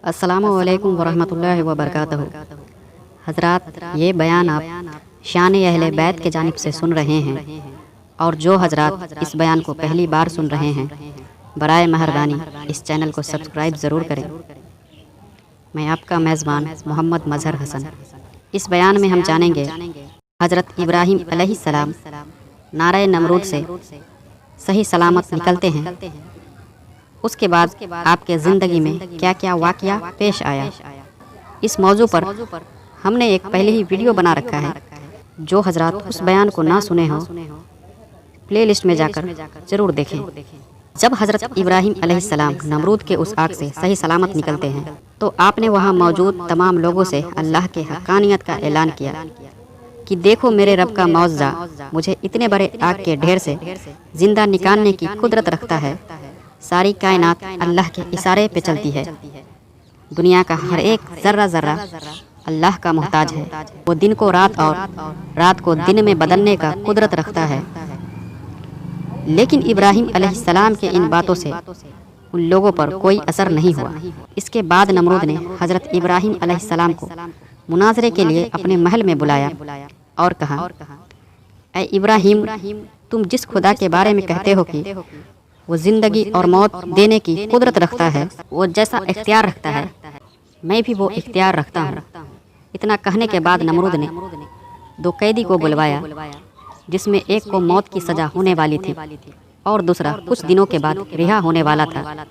अस्सलामु अलैकुम वरहमतुल्लाहि वबरकातुहू। हजरात, ये बयान आप शान अहले बैत के जानिब से सुन रहे हैं, और जो हजरात इस बयान को पहली बार सुन रहे हैं, बराए मेहरबानी इस चैनल को सब्सक्राइब ज़रूर करें। मैं आपका मेज़बान मोहम्मद mazhar हसन। इस बयान में हम जानेंगे हज़रत इब्राहिम अलैहिस्सलाम नारे नमरूद से सही सलामत निकलते हैं, उसके बाद आपके ज़िंदगी में क्या क्या वाक़या पेश आया। इस मौजू पर हमने एक पहले ही वीडियो बना रखा है। जो हजरात उस बयान को ना सुने हो, प्ले लिस्ट में जाकर ज़रूर देखें। जब हज़रत इब्राहिम अलैहिस्सलाम नमरूद के उस आग से सही सलामत निकलते हैं, तो आपने वहाँ मौजूद तमाम लोगों से अल्लाह के हक़ानियत का ऐलान किया कि देखो, मेरे रब का मौज़ा मुझे इतने बड़े आग के ढेर से ज़िंदा निकालने की कुदरत रखता है। सारी कायनात अल्लाह के इशारे पे चलती है। दुनिया का हर एक ज़र्रा ज़र्रा अल्लाह का मोहताज है। वो दिन को रात और रात को दिन में बदलने का कुदरत रखता है। लेकिन इब्राहिम अलैहिस्सलाम के इन बातों से उन लोगों पर कोई असर नहीं हुआ। इसके बाद नमरूद ने हज़रत इब्राहिम अलैहिस्सलाम को मुनाजरे के लिए अपने महल में बुलाया और कहा, ऐ इब्राहिम, तुम जिस खुदा के बारे में कहते हो कि वो ज़िंदगी और मौत देने की कुदरत रखता है, वो जैसा इख्तियार रखता है, मैं भी वो इख्तियार रखता हूँ। इतना कहने के बाद नमरूद ने दो कैदी को बुलवाया, जिसमें एक को मौत की सज़ा होने वाली थी और दूसरा कुछ दिनों के बाद रिहा होने वाला था।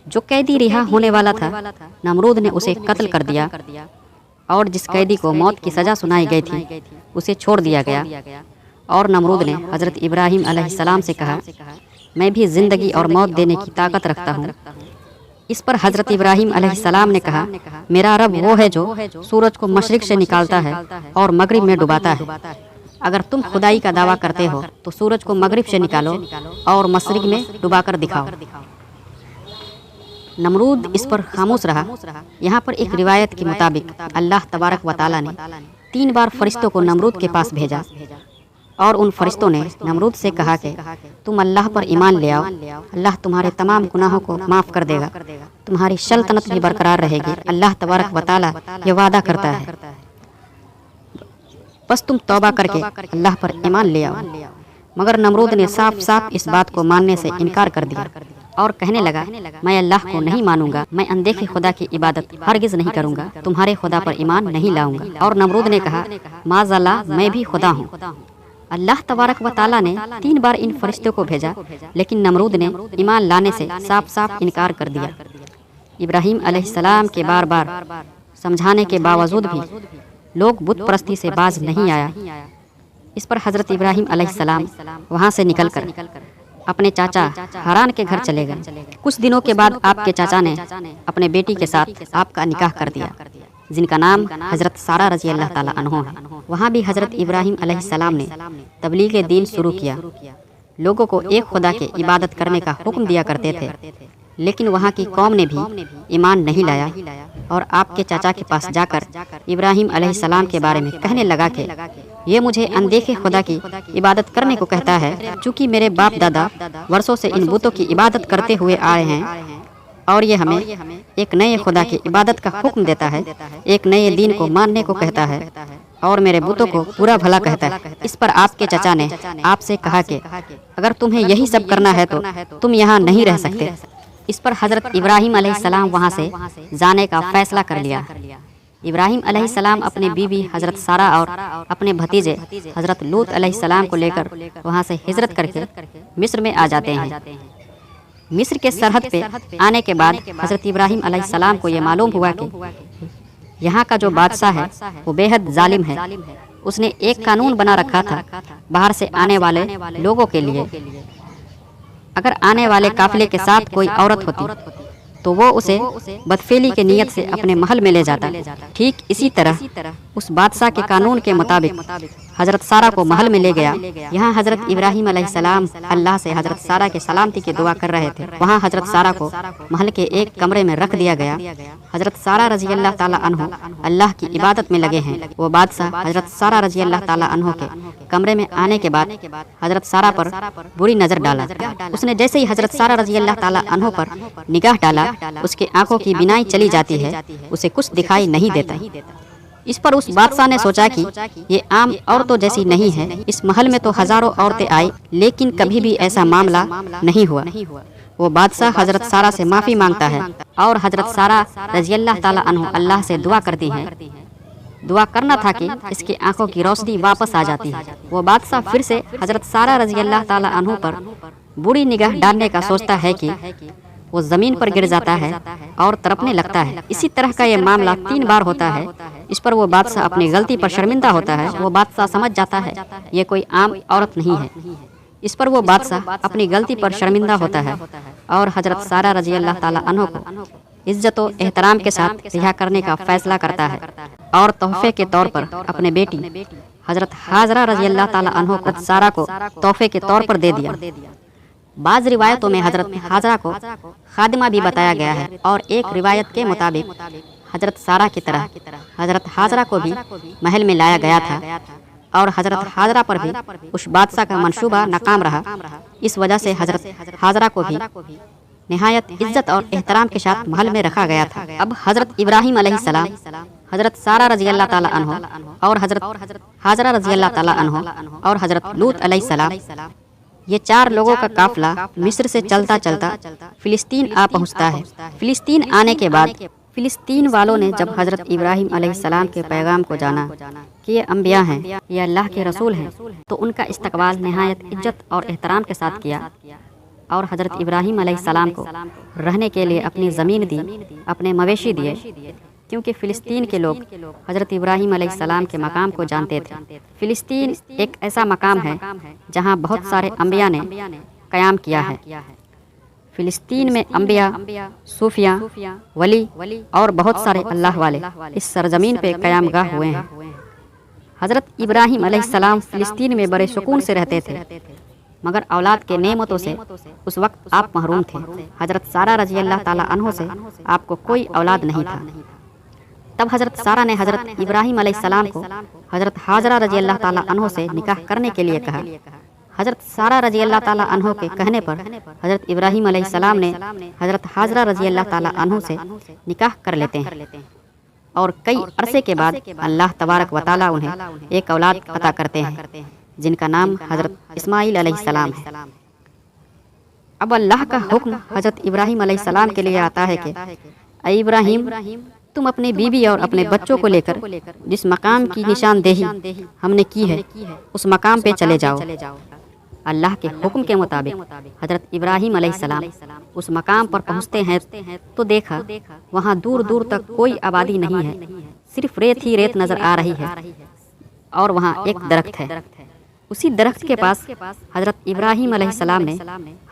जो कैदी रिहा होने वाला था, नमरूद ने उसे कत्ल कर दिया, और जिस कैदी को मौत की सज़ा सुनाई गई थी उसे छोड़ दिया गया। और नमरूद ने हज़रत इब्राहिम अलैहिस्सलाम से कहा, मैं भी ज़िंदगी और मौत देने की ताकत रखता हूँ। इस पर हज़रत इब्राहिम अलैहिस्सलाम ने कहा, मेरा रब वो है जो सूरज को मशरिक से निकालता है और मगरिब में डुबाता है। अगर तुम खुदाई का दावा करते हो तो सूरज को मगरिब से निकालो और मशरिक में डुबाकर दिखाओ। नमरूद इस पर खामोश रहा। यहाँ पर एक रिवायत के मुताबिक अल्लाह तबारक व तआला ने 3 बार फरिश्तों को नमरूद के पास भेजा, और उन फरिश्तों ने नमरूद से कहा कि तुम अल्लाह पर ईमान ले आओ, अल्लाह तुम्हारे तमाम गुनाहों को माफ़ कर देगा, तुम्हारी सल्तनत भी बरकरार रहेगी। अल्लाह तबारक व तआला ये वादा करता है, बस तुम तौबा करके अल्लाह पर ईमान ले आओ। मगर नमरूद ने साफ साफ इस बात को मानने से इनकार कर दिया और कहने लगा, मैं अल्लाह को नहीं मानूंगा, मैं अनदेखे खुदा की इबादत हरगिज़ नहीं करूंगा, तुम्हारे खुदा पर ईमान नहीं लाऊंगा। और नमरूद ने कहा, माज़अल्लाह, मैं भी खुदा हूँ। अल्लाह तबारक व तआला ने 3 बार इन फरिश्तों को भेजा, लेकिन नमरूद ने ईमान लाने से साफ साफ इनकार कर दिया। इब्राहिम अलैहिस्सलाम के बार बार समझाने के बावजूद भी लोग बुत परस्ती से बाज नहीं आया। इस पर हज़रत इब्राहिम अलैहिस्सलाम वहाँ से निकलकर अपने चाचा हारान के घर चले गए। कुछ दिनों के बाद आपके चाचा ने अपने बेटी के साथ आपका निकाह कर दिया, जिनका नाम हज़रत सारा रज़ी अल्लाह ताला अन्हो है। वहाँ भी हज़रत इब्राहिम अलैहिस्सलाम ने तबलीग दीन शुरू किया। लोगों को एक खुदा के इबादत करने का हुक्म दिया करते थे, लेकिन वहाँ की कौम ने भी ईमान नहीं लाया। और आपके चाचा के पास जाकर इब्राहिम अलैहिस्सलाम के बारे में कहने लगा कि ये मुझे अनदेखे खुदा की इबादत करने को कहता है। चूँकि मेरे बाप दादा वर्षों से इन बुतों की इबादत करते हुए आए हैं, और ये हमें एक नए खुदा की इबादत का हुक्म देता है, एक नए दीन को मानने को कहता है, और मेरे बुतों को बुरा भला कहता है। इस पर आपके चाचा ने आपसे कहा कि अगर तुम्हें यही सब करना है तो तुम यहाँ नहीं रह सकते। इस पर हज़रत इब्राहिम अलैहिस्सलाम वहाँ से जाने का फैसला कर लिया। इब्राहिम अलैहिस्सलाम अपनी बीवी हज़रत सारा और अपने भतीजे हज़रत लूत अलैहिस्सलाम को लेकर वहाँ से हिजरत करके मिस्र में आ जाते हैं। मिस्र के सरहद पे आने के बाद हज़रत इब्राहिम अलैहिस्सलाम को ये मालूम हुआ कि यहाँ का जो बादशाह है वो बेहद जालिम है। उसने एक कानून बना रखा था बाहर से आने वाले लोगों के लिए। अगर आने वाले काफिले के साथ कोई औरत होती तो वो उसे बदफेली के नियत से अपने महल में ले जाता। ठीक इसी तरह उस बादशाह के कानून के मुताबिक हज़रत सारा को महल में ले गया। यहाँ हज़रत इब्राहिम अलैहिस्सलाम अल्लाह से हज़रत सारा के सलामती की दुआ कर रहे थे। वहाँ हज़रत सारा को महल के एक कमरे में रख दिया गया। हज़रत सारा रज़ी अल्लाह ताला अन्हो अल्लाह की इबादत में लगे हैं। वो बादशाह हज़रत सारा रज़ी अल्लाह ताला अन्हो के कमरे में आने के बाद हज़रत सारा पर बुरी नज़र डाला। उसने जैसे ही हज़रत सारा रज़ी अल्लाह ताला अन्हो पर निगाह डाला डाला, उसके आंखों की बिनाई चली जाती है, उसे कुछ दिखाई नहीं देता। इस पर उस बादशाह ने सोचा कि ये आम औरतों जैसी नहीं है, इस महल में तो हजारों औरतें आई, लेकिन कभी भी ऐसा मामला नहीं हुआ। वो बादशाह हजरत सारा से माफ़ी मांगता है और हजरत सारा रजी अल्लाह ताला अन्हु अल्लाह से दुआ करती हैं। दुआ करना था कि इसकी आंखों की रोशनी वापस आ जाती है। वो बादशाह फिर से हजरत सारा रजी अल्लाह ताला अन्हु पर बुरी निगाह डालने का सोचता है कि वो ज़मीन पर गिर जाता है और तड़पने लगता है। इसी तरह का ये मामला 3 बार होता है। इस पर वो बादशाह अपनी गलती पर शर्मिंदा होता है। वो बादशाह समझ जाता है ये कोई आम औरत नहीं है। इस पर वो बादशाह अपनी गलती पर शर्मिंदा होता है और हजरत सारा रजी अल्लाह ताला अन्हु को इज्जत और एहतराम के साथ रिहा करने का फैसला करता है और तोहफे के तौर पर अपने बेटी हजरत हाजरा रजी अल्लाह ताला अन्हु को सारा को तोहफे के तौर पर दे दिया। बाज़ रिवायतों में हजरत हाजरा को खादिमा भी बताया गया है और एक रिवायत के मुताबिक हजरत सारा की तरह हजरत हाजरा को भी महल में लाया गया था और हजरत हाजरा पर भी उस बादशाह का मंसूबा नाकाम रहा। इस वजह से हजरत हाजरा को भी निहायत इज्जत और एहतराम के साथ महल में रखा गया था। अब हजरत इब्राहिम अलैहिस्सलाम, हजरत सारा रजी अल्लाह ताला अन्हु और हजरत हाजरा रजी अल्लाह ताला अन्हु और हजरत लूत अलैहिस्सलाम, ये 4 लोगों का काफिला मिस्र से चलता चलता फिलिस्तीन आ पहुंचता है। फिलिस्तीन आने के बाद फिलिस्तीन वालों ने जब हजरत इब्राहिम अलैहिस्सलाम के पैगाम को जाना कि ये अम्बिया हैं, ये अल्लाह के रसूल हैं, तो उनका इस्तकबाल नहायत इज्जत और एहतराम के साथ किया और हजरत इब्राहिम अलैहिस्सलाम को रहने के लिए अपनी ज़मीन दी, अपने मवेशी दिए, क्योंकि फ़िलिस्तीन के लोग हजरत इब्राहिम अलैहिस्सलाम के मकाम को जानते थे। फ़िलिस्तीन एक ऐसा मकाम है जहाँ बहुत सारे अम्बिया ने क़याम किया है। फ़िलिस्तीन में अम्बिया, सूफिया, वली और बहुत सारे अल्लाह वाले इस सरजमीन पे क़यामगाह हुए हैं। हजरत इब्राहिम अलैहिस्सलाम फ़िलिस्तीन में बड़े सुकून से रहते थे, मगर औलाद के नेमतों से उस वक्त आप महरूम थे। हजरत सारा रजी अल्लाह ताला अन्हु से आपको कोई औलाद नहीं था। तब हजरत सारा ने हजरत इब्राहिम अलैहिस्सलाम को हजरत हाजरा रजी अल्लाह ताला अन्हु से निकाह करने के लिए कहा। हजरत सारा रजी अल्लाह ताला अन्हु के कहने पर हजरत इब्राहिम अलैहिस्सलाम ने हजरत हाजरा रजी अल्लाह ताला अन्हु से निकाह कर लेते हैं और कई अरसे के बाद अल्लाह तबारक व तआला उन्हें एक औलाद अता करते हैं जिनका नाम हजरत इस्माइल अलैहिस्सलाम है। अब अल्लाह का हुक्म हजरत इब्राहिम अलैहिस्सलाम के लिए आता है कि ऐ इब्राहिम, तुम अपनी बीवी और अपने बच्चों को लेकर जिस मकाम की निशानदेही हमने की है उस मकाम पे चले जाओ। अल्लाह के हुक्म के मुताबिक हजरत इब्राहिम अलैहिस्सलाम उस मकाम पर पहुँचते हैं तो देखा वहाँ दूर दूर तक कोई आबादी नहीं है, सिर्फ रेत ही रेत नजर आ रही है और वहाँ एक दरख्त है। उसी दरख्त के पास हजरत इब्राहिम अलैहिस्सलाम ने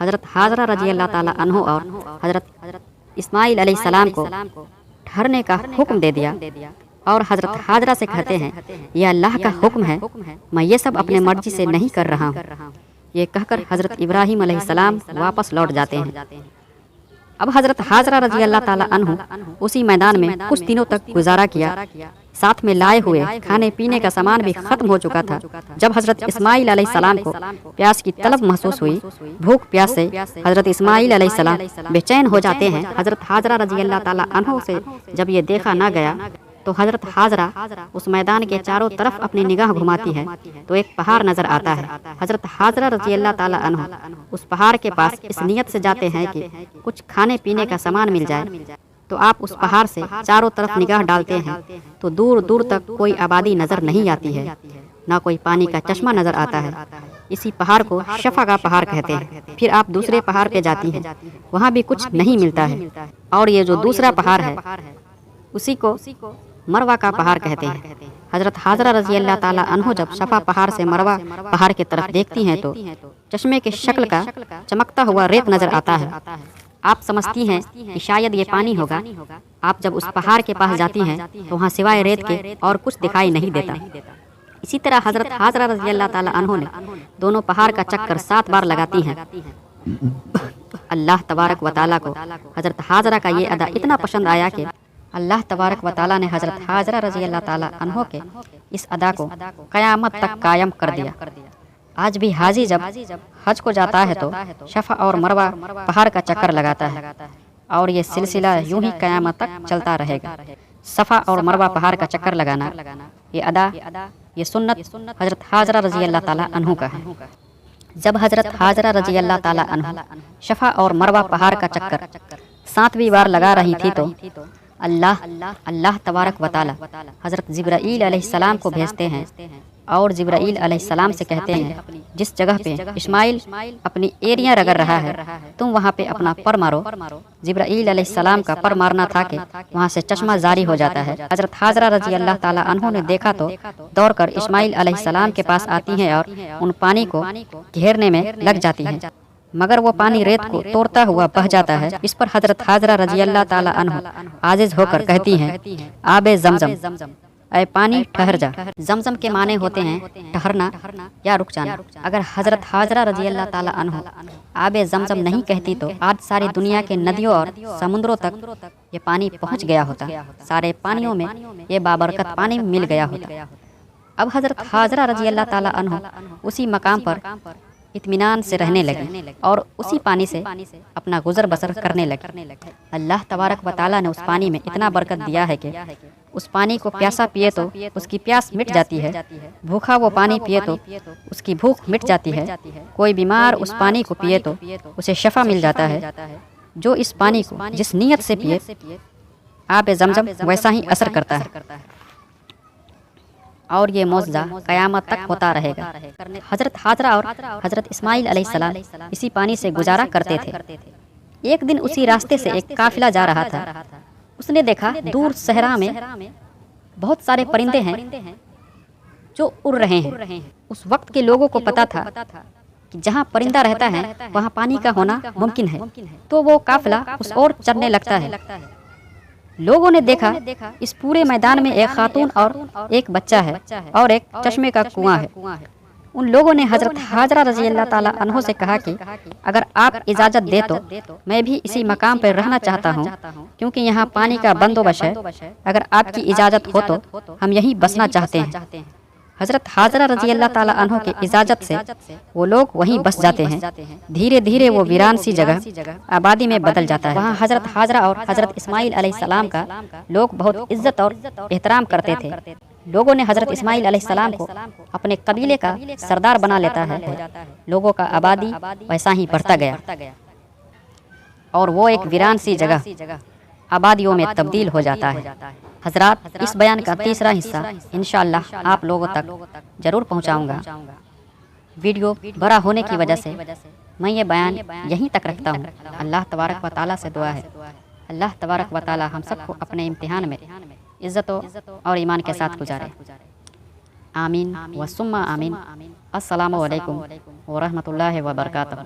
हजरत हाजरा रजी अल्लाह ताला अन्हु और हजरत इस्माइल अलैहिस्सलाम को ठहरने का हुक्म दे दिया और हजरत हाजरा से कहते हैं यह अल्लाह का हुक्म है, मैं ये सब अपने मर्जी से नहीं कर रहा हूँ। ये कहकर हजरत इब्राहिम अलैहिस्सलाम वापस लौट जाते हैं। अब हजरत हाजरा रजी अल्लाह ताला अन्हु उसी मैदान में कुछ दिनों तक गुजारा किया। साथ में लाए हुए खाने पीने का सामान भी खत्म हो चुका था। जब हजरत इस्माइल अलैहिस्सलाम को प्यास की तलब महसूस हुई, भूख प्यास से हजरत इस्माइल अलैहिस्सलाम बेचैन हो जाते हैं। हजरत हाजरा रजी अल्लाह ताला अन्हु से जब ये देखा ना गया तो हजरत हाजरा उस मैदान के चारों तरफ अपनी निगाह घुमाती है तो एक पहाड़ नजर आता है। हजरत हाजरा रजी अल्लाह ताला अन्हु उस पहाड़ के पास इस नियत से जाते हैं कि कुछ खाने पीने का सामान मिल जाए। तो आप उस पहाड़ से चारों तरफ निगाह डालते हैं तो दूर दूर तक कोई आबादी नजर नहीं आती है, ना कोई पानी का चश्मा नजर आता है। इसी पहाड़ को शफा का पहाड़ कहते हैं। फिर आप दूसरे पहाड़ पे जाती हैं, वहाँ भी कुछ नहीं मिलता है और ये जो दूसरा पहाड़ है उसी को मरवा का पहाड़ कहते हैं। हजरत हाजरा रजी अल्लाह ताला अन्हु जब शफा पहाड़ से मरवा पहाड़ की तरफ देखती हैं तो चश्मे के शक्ल का चमकता हुआ रेत नजर आता है। आप समझती हैं कि शायद ये पानी होगा। आप जब उस पहाड़ के पास जाती हैं तो वहाँ सिवाय रेत के और कुछ दिखाई नहीं देता। इसी तरह हजरत हाजरा रजी अल्लाह ताला अन्हु ने दोनों पहाड़ का चक्कर 7 बार लगाती हैं। अल्लाह तबारक व तआला को हजरत हाजरा का ये अदा इतना पसंद आया कि अल्लाह तबारक व तआला ने हजरत हाजरा रजी अल्लाह ताला अन्हु के इस अदा को क़यामत तक कायम कर दिया। आज भी हाजी जब हज को जाता है तो शफा और मरवा पहाड़ का चक्कर लगाता है। اور یہ سلسلہ یوں ہی قیامت تک چلتا رہے گا۔ صفا اور مروہ پہاڑ کا چکر لگانا، یہ ادا، یہ سنت حضرت حاجرہ رضی اللہ تعالیٰ عنہ کا ہے۔ جب حضرت حاجرہ رضی اللہ تعالیٰ عنہ صفا اور مروہ پہاڑ کا چکر 7ویں بار لگا رہی تھی تو اللہ تبارک و تعالیٰ حضرت جبرائیل علیہ السلام کو بھیجتے ہیں اور جبرائیل علیہ السلام سے کہتے ہیں جس جگہ پہ اسماعیل اپنی ایریاں رگڑ رہا ہے تم وہاں پہ اپنا پر مارو۔ جبرائیل علیہ السلام کا پر مارنا تھا کہ وہاں سے چشمہ جاری ہو جاتا ہے۔ حضرت حاجرہ رضی اللہ تعالیٰ عنہ نے دیکھا تو دوڑ کر اسماعیل علیہ السلام کے پاس آتی ہیں اور ان پانی کو گھیرنے میں لگ جاتی ہیں، مگر وہ پانی ریت کو توڑتا ہوا بہہ جاتا ہے۔ اس پر حضرت حاجرہ رضی اللہ تعالیٰ عنہ عاجز ہو کر کہتی ہیں آب زمزم، اے پانی ٹھہر جا۔ زمزم کے معنی ہوتے ہیں ٹھہرنا یا رک جانا۔ اگر حضرت حاجرہ رضی اللہ تعالیٰ عنہ آب زمزم نہیں کہتی تو آج ساری دنیا کے ندیوں اور سمندروں تک یہ پانی پہنچ گیا ہوتا، سارے پانیوں میں یہ بابرکت پانی مل گیا ہوتا۔ اب حضرت حاجرہ رضی اللہ تعالیٰ عنہ اسی مقام پر اطمینان سے رہنے لگے اور اسی پانی سے اپنا گزر بسر کرنے لگے۔ اللہ تبارک و تعالیٰ نے اس پانی میں اتنا برکت دیا ہے کہ اس پانی کو پیاسا پیے تو اس کی پیاس مٹ جاتی ہے، بھوکا وہ پانی پیے تو اس کی بھوک مٹ جاتی ہے، کوئی بیمار اس پانی کو پیے تو اسے شفا مل جاتا ہے۔ جو اس پانی کو جس نیت سے پیے آب زمزم ویسا ہی اثر کرتا ہے اور یہ معجزہ قیامت تک ہوتا رہے گا۔ حضرت حاجرہ اور حضرت اسماعیل علیہ السلام اسی پانی سے گزارا کرتے تھے۔ ایک دن اسی راستے سے ایک قافلہ جا رہا تھا۔ اس نے دیکھا دور صحرا میں بہت سارے پرندے ہیں جو اڑ رہے ہیں۔ اس وقت کے لوگوں کو پتا تھا کہ جہاں پرندہ رہتا ہے وہاں پانی کا ہونا ممکن ہے، تو وہ قافلہ اس اور چلنے لگتا ہے۔ لوگوں نے دیکھا اس پورے میدان میں ایک خاتون اور ایک بچہ ہے اور ایک چشمے کا کنواں ہے۔ ان لوگوں نے حضرت حاجرہ رضی اللہ تعالیٰ عنہ سے کہا کہ اگر آپ اجازت دے تو میں بھی اسی مقام پر رہنا چاہتا ہوں، کیونکہ یہاں پانی کا بندوبست ہے، اگر آپ کی اجازت ہو تو ہم یہیں بسنا چاہتے ہیں۔ حضرت حاجرہ رضی اللہ تعالیٰ عنہ کی اجازت سے وہ لوگ وہیں بس جاتے ہیں۔ دھیرے دھیرے وہ ویران سی جگہ آبادی میں بدل جاتا ہے۔ وہاں حضرت حاجرہ اور حضرت اسماعیل علیہ السلام کا لوگ بہت عزت اور احترام کرتے تھے۔ لوگوں نے حضرت اسماعیل علیہ السلام کو اپنے قبیلے کا سردار بنا لیتا ہے۔ لوگوں کا آبادی ویسا ہی بڑھتا گیا اور وہ ایک ویران سی جگہ آبادیوں میں تبدیل ہو جاتا ہے۔ حضرات، اس بیان کا تیسرا حصہ انشاءاللہ آپ لوگوں تک ضرور پہنچاؤں گا۔ ویڈیو بڑا ہونے کی وجہ سے میں یہ بیان یہیں تک رکھتا ہوں۔ اللہ تبارک و تعالیٰ سے دعا ہے اللہ تبارک و تعالیٰ ہم سب کو اپنے امتحان میں عزت اور ایمان کے ساتھ گزارے۔ آمین و ثم آمین۔ السلام علیکم ورحمۃ اللہ وبرکاتہ۔